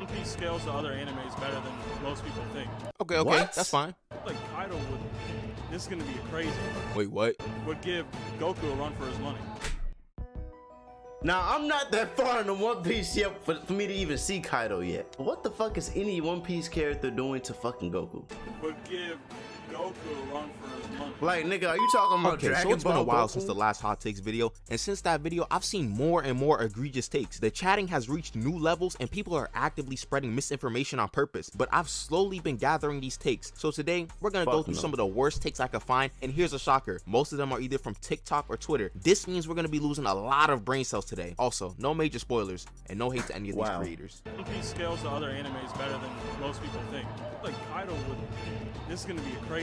One Piece scales to other animes better than most people think. Okay, What? that's fine. Like Kaido would, this is gonna be crazy. Wait, what? Would give Goku a run for his money. Now, I'm not that far in the One Piece yet for me to even see Kaido yet. What the fuck is any One Piece character doing to fucking Goku? Would give Goku a run for his money. Like, nigga, are you talking about Okay, Dragon so it's been a Ball while Goku? since the last hot takes video, and since that video, I've seen more and more egregious takes. The chatting has reached new levels, and people are actively spreading misinformation on purpose. But I've slowly been gathering these takes. So today, we're gonna go through some of the worst takes I could find, and here's a shocker: most of them are either from TikTok or Twitter. This means we're gonna be losing a lot of brain cells today. Also, no major spoilers, and no hate to any of these creators. One Piece scales to other animes better than most people think. Like Kaido would, this is gonna be crazy.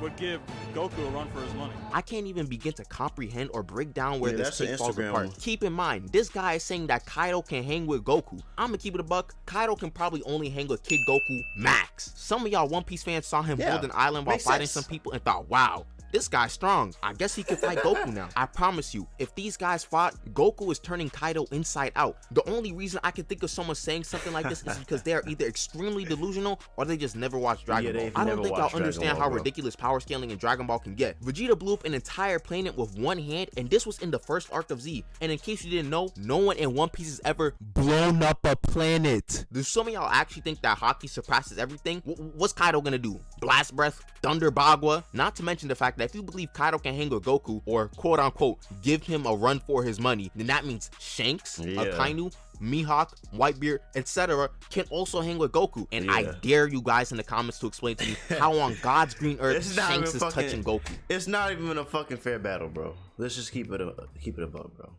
Would give Goku a run for his money. I can't even begin to comprehend or break down where this that's the take falls Instagram apart. one. Keep in mind, this guy is saying that Kaido can hang with Goku. I'ma keep it a buck. Kaido can probably only hang with Kid Goku max. Some of y'all One Piece fans saw him hold an island while fighting some people and thought, wow, this guy's strong. I guess he could fight Goku now. I promise you, if these guys fought, Goku is turning Kaido inside out. The only reason I can think of someone saying something like this is because they are either extremely delusional or they just never watched Dragon Ball. I don't think y'all understand how ridiculous power scaling in Dragon Ball can get. Vegeta blew up an entire planet with one hand, and this was in the first arc of Z. And in case you didn't know, no one in One Piece has ever blown up a planet. Do some of y'all actually think that Haki surpasses everything? What's Kaido gonna do? Blast Breath? Thunder Bagua? Not to mention the fact that if you believe Kaido can hang with Goku, or quote unquote give him a run for his money, then that means Shanks, Akainu, Mihawk, Whitebeard, etc. can also hang with Goku. And I dare you guys in the comments to explain to me how on God's green earth Shanks is touching Goku. It's not even a fucking fair battle, bro. Let's just keep it above, bro.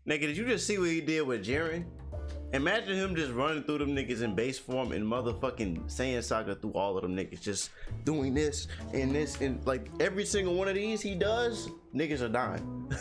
Nigga, did you just see what he did with Jiren? Imagine him just running through them niggas in base form and motherfucking Saiyan Saga through all of them niggas, just doing this and like every single one of these he does, niggas are dying.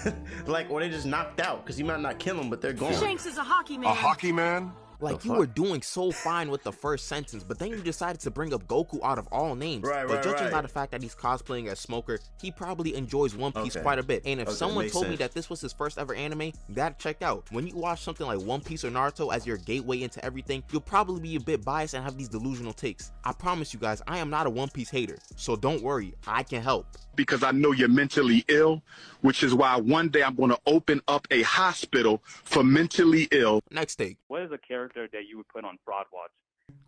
Like, or they just knocked out because he might not kill them, but they're gone. Shanks is a hockey man. A hockey man? Like, you were doing so fine with the first sentence, but then you decided to bring up Goku out of all names. But judging by the fact that he's cosplaying as Smoker, he probably enjoys One Piece quite a bit. And if someone told me that this was his first ever anime, that'd check out. When you watch something like One Piece or Naruto as your gateway into everything, you'll probably be a bit biased and have these delusional takes. I promise you guys, I am not a One Piece hater, so don't worry, I can help. Because I know you're mentally ill, which is why one day I'm going to open up a hospital for mentally ill. Next take. What is a character that you would put on Fraud Watch?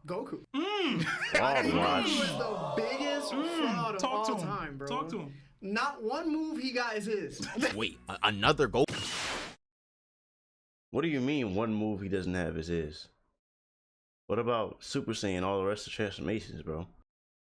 Goku. Fraud Watch. He was the biggest fraud of all time, bro. Talk to him. Not one move he got is his. Wait, another Goku? What do you mean one move he doesn't have is his? What about Super Saiyan, all the rest of transformations, bro?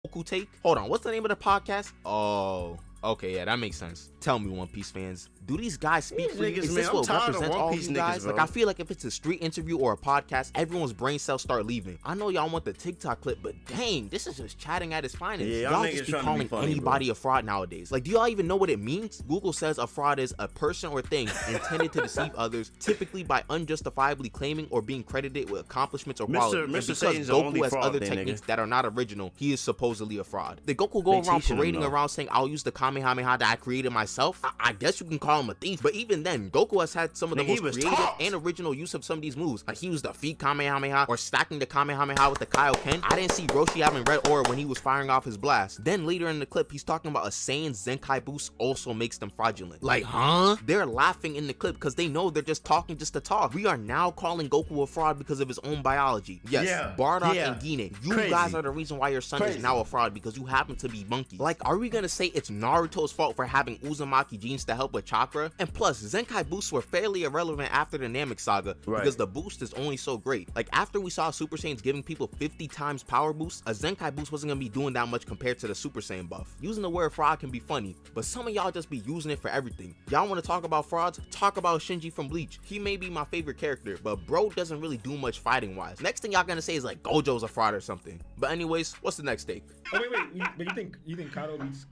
Goku take? Hold on, what's the name of the podcast? Oh, okay, yeah, that makes sense. Tell me, One Piece fans, do these guys speak for you? Is this what represents all these guys? Like, I feel like if it's a street interview or a podcast, everyone's brain cells start leaving. I know y'all want the TikTok clip, but dang, this is just chatting at its finest. Y'all just be calling anybody a fraud nowadays. Like, do y'all even know what it means? Google says a fraud is a person or thing intended to deceive others, typically by unjustifiably claiming or being credited with accomplishments or qualities. And because Goku has other techniques that are not original, he is supposedly a fraud. Did Goku go around parading around saying, I'll use the Kamehameha that I created myself? I guess you can call him a thief, but even then, Goku has had some of the most creative and original use of some of these moves. Like, he used the feet Kamehameha or stacking the Kamehameha with the Kaioken. I didn't see Roshi having red aura when he was firing off his blast. Then later in the clip, he's talking about a Saiyan Zenkai boost also makes them fraudulent. Like, huh? They're laughing in the clip because they know they're just talking just to talk. We are now calling Goku a fraud because of his own biology. Yes, Bardock and Gine, you guys are the reason why your son is now a fraud because you happen to be monkeys. Like, are we gonna say it's Naruto's fault for having Uzumaki genes to help with chakra? And plus, Zenkai boosts were fairly irrelevant after the Namek saga because the boost is only so great. Like, after we saw Super Saiyans giving people 50 times power boost, a Zenkai boost wasn't gonna be doing that much compared to the Super Saiyan buff. Using the word fraud can be funny, but some of y'all just be using it for everything. Y'all want to talk about frauds? Talk about Shinji from Bleach. He may be my favorite character, but bro doesn't really do much fighting wise. Next thing y'all gonna say is like Gojo's a fraud or something. But anyways, what's the next take? Oh wait, but you think Kaido beats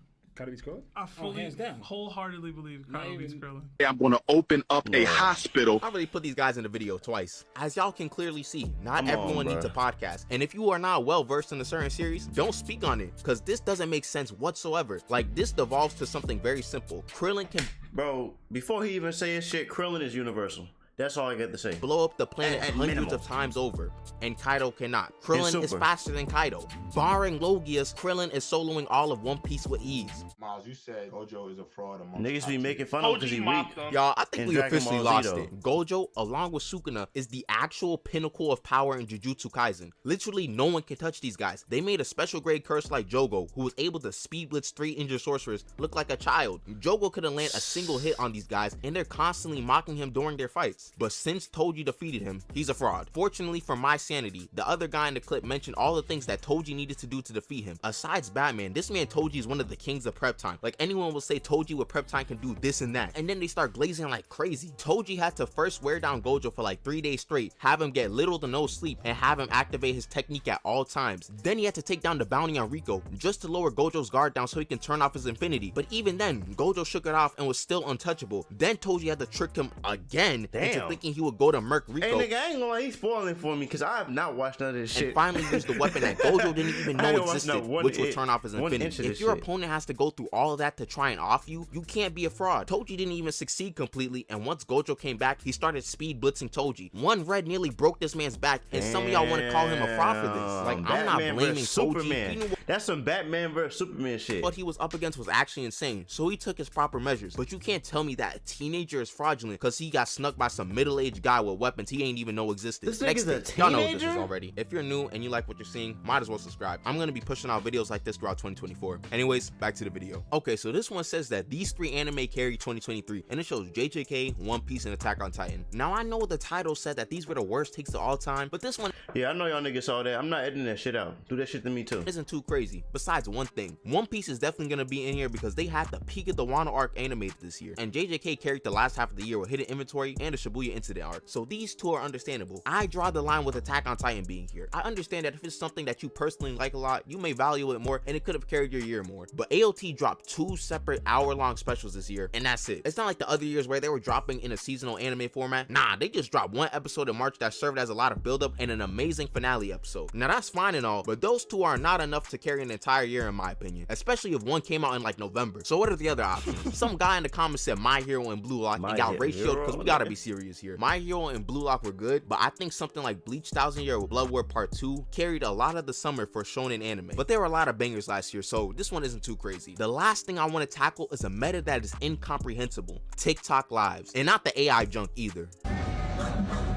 Krillin? I fully, wholeheartedly believe Kaido beats Krillin. I'm going to open up a hospital. I already put these guys in the video twice. As y'all can clearly see, not everyone needs a podcast. And if you are not well versed in a certain series, don't speak on it, because this doesn't make sense whatsoever. Like, this devolves to something very simple. Krillin can... Bro, before he even say his shit, Krillin is universal. That's all I got to say. blow up the planet At hundreds minimum. of times over, and Kaido cannot. Krillin is Super. faster than Kaido. Barring Logias, Krillin is soloing all of One Piece with ease. Miles, you said Gojo is a fraud among Niggas be making fun of him because he weak. Y'all, I think In we Dragon officially Ball Z, lost though. it. Gojo, along with Sukuna, is the actual pinnacle of power in Jujutsu Kaisen. Literally, no one can touch these guys. They made a special grade curse like Jogo, who was able to speed blitz 3 injured sorcerers, look like a child. Jogo couldn't land a single hit on these guys, and they're constantly mocking him during their fights. But since Toji defeated him, he's a fraud. Fortunately for my sanity, the other guy in the clip mentioned all the things that Toji needed to do to defeat him. Asides Batman, this man Toji is one of the kings of prep time. Like, anyone will say Toji with prep time can do this and that, and then they start glazing like crazy. Toji had to first wear down Gojo for like 3 days straight, have him get little to no sleep, and have him activate his technique at all times. Then he had to take down the bounty on Rico just to lower Gojo's guard down so he can turn off his infinity. But even then, Gojo shook it off and was still untouchable. Then Toji had to trick him again into thinking he would go to murk Rico. Hey, nigga, I ain't gonna lie, he's spoiling for me because I have not watched none of this shit. And finally used the weapon that Gojo didn't even I know ain't watched existed, not one which would inch- turn off his 1 infinity. inch of If this your shit. opponent has to go through all of that to try and off you, you can't be a fraud. Toji didn't even succeed completely, and once Gojo came back, he started speed blitzing Toji. One red nearly broke this man's back, and some of y'all want to call him a fraud for this. Like, I'm not Batman blaming versus Toji. Superman. He knew That's some Batman versus Superman shit. what he was up against was actually insane, so he took his proper measures. But you can't tell me that a teenager is fraudulent because he got snuck by some middle-aged guy with weapons he ain't even know existed. This Next nigga's a thing, y'all know what this is teenager? already. If you're new and you like what you're seeing, might as well subscribe. I'm gonna be pushing out videos like this throughout 2024. Anyways, back to the video. Okay, so this one says that these 3 anime carry 2023, and it shows JJK, One Piece, and Attack on Titan. Now I know the title said that these were the worst takes of all time, but this one Yeah, I know y'all niggas saw that. I'm not editing that shit out. Do that shit to me too. isn't too crazy. Besides one thing, One Piece is definitely gonna be in here because they had the peak of the Wano arc animated this year, and JJK carried the last half of the year with hidden inventory and the Shibuya incident arc, so these two are understandable. I draw the line with Attack on Titan being here. I understand that if it's something that you personally like a lot, you may value it more and it could have carried your year more, but AOT dropped 2 separate hour-long specials this year, and that's it. It's not like the other years where they were dropping in a seasonal anime format. Nah, they just dropped 1 episode in March that served as a lot of build-up and an amazing finale episode. Now that's fine and all, but those 2 are not enough to carry an entire year in my opinion, especially if one came out in like November. So what are the other options? Some guy in the comments said My Hero and Blue Lock and got ratioed, because we gotta be serious here. My Hero and Blue Lock were good, but I think something like Bleach 1000 Year with Blood War Part 2 carried a lot of the summer for shonen anime. But there were a lot of bangers last year, so this one isn't too crazy. The last thing I want to tackle is a meta that is incomprehensible: TikTok lives, and not the AI junk either.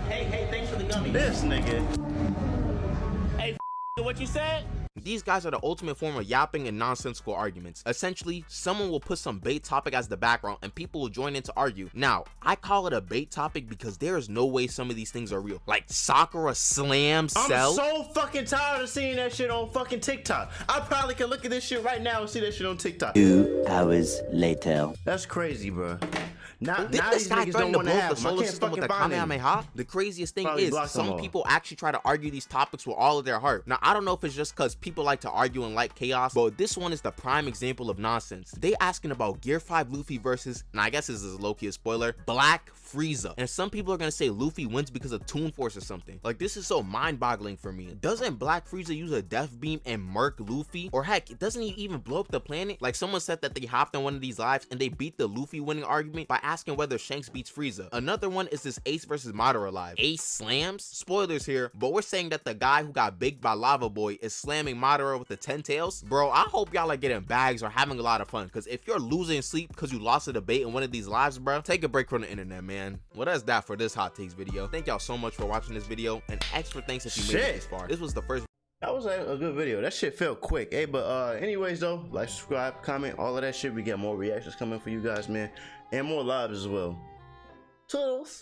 Hey, thanks for the gummy. This nigga. Hey, what you said? These guys are the ultimate form of yapping and nonsensical arguments. Essentially, someone will put some bait topic as the background and people will join in to argue. Now, I call it a bait topic because there is no way some of these things are real. Like Sakura Slam Cell. I'm so fucking tired of seeing that shit on fucking TikTok. I probably can look at this shit right now and see that shit on TikTok. 2 hours later. That's crazy, bro. Now Didn't these this guy niggas threaten don't to want blow to up the have them. I solar can't system with fucking the find them. Kamehameha? The craziest thing Probably is, blocked them some all. people actually try to argue these topics with all of their heart. Now, I don't know if it's just because people like to argue and like chaos, but this one is the prime example of nonsense. They asking about Gear 5 Luffy versus, and I guess this is low-key a spoiler, Black Frieza. And some people are gonna say Luffy wins because of Toon Force or something. Like, this is so mind-boggling for me. Doesn't Black Frieza use a Death Beam and murk Luffy? Or heck, doesn't he even blow up the planet? Like, someone said that they hopped on one of these lives and they beat the Luffy winning argument by asking whether Shanks beats Frieza. Another one is this Ace versus Madara live. Ace slams? Spoilers here, but we're saying that the guy who got baked by Lava Boy is slamming Madara with the 10 tails. Bro, I hope y'all are getting bags or having a lot of fun, because if you're losing sleep because you lost a debate in one of these lives, bro, take a break from the internet, man. Well, that's that for this hot takes video. Thank y'all so much for watching this video, and extra thanks if you made it this far. This was the first. That was a good video. That shit felt quick. Hey, but anyways though, like, subscribe, comment, all of that shit. We get more reactions coming for you guys, man, and more lives as well. Toodles.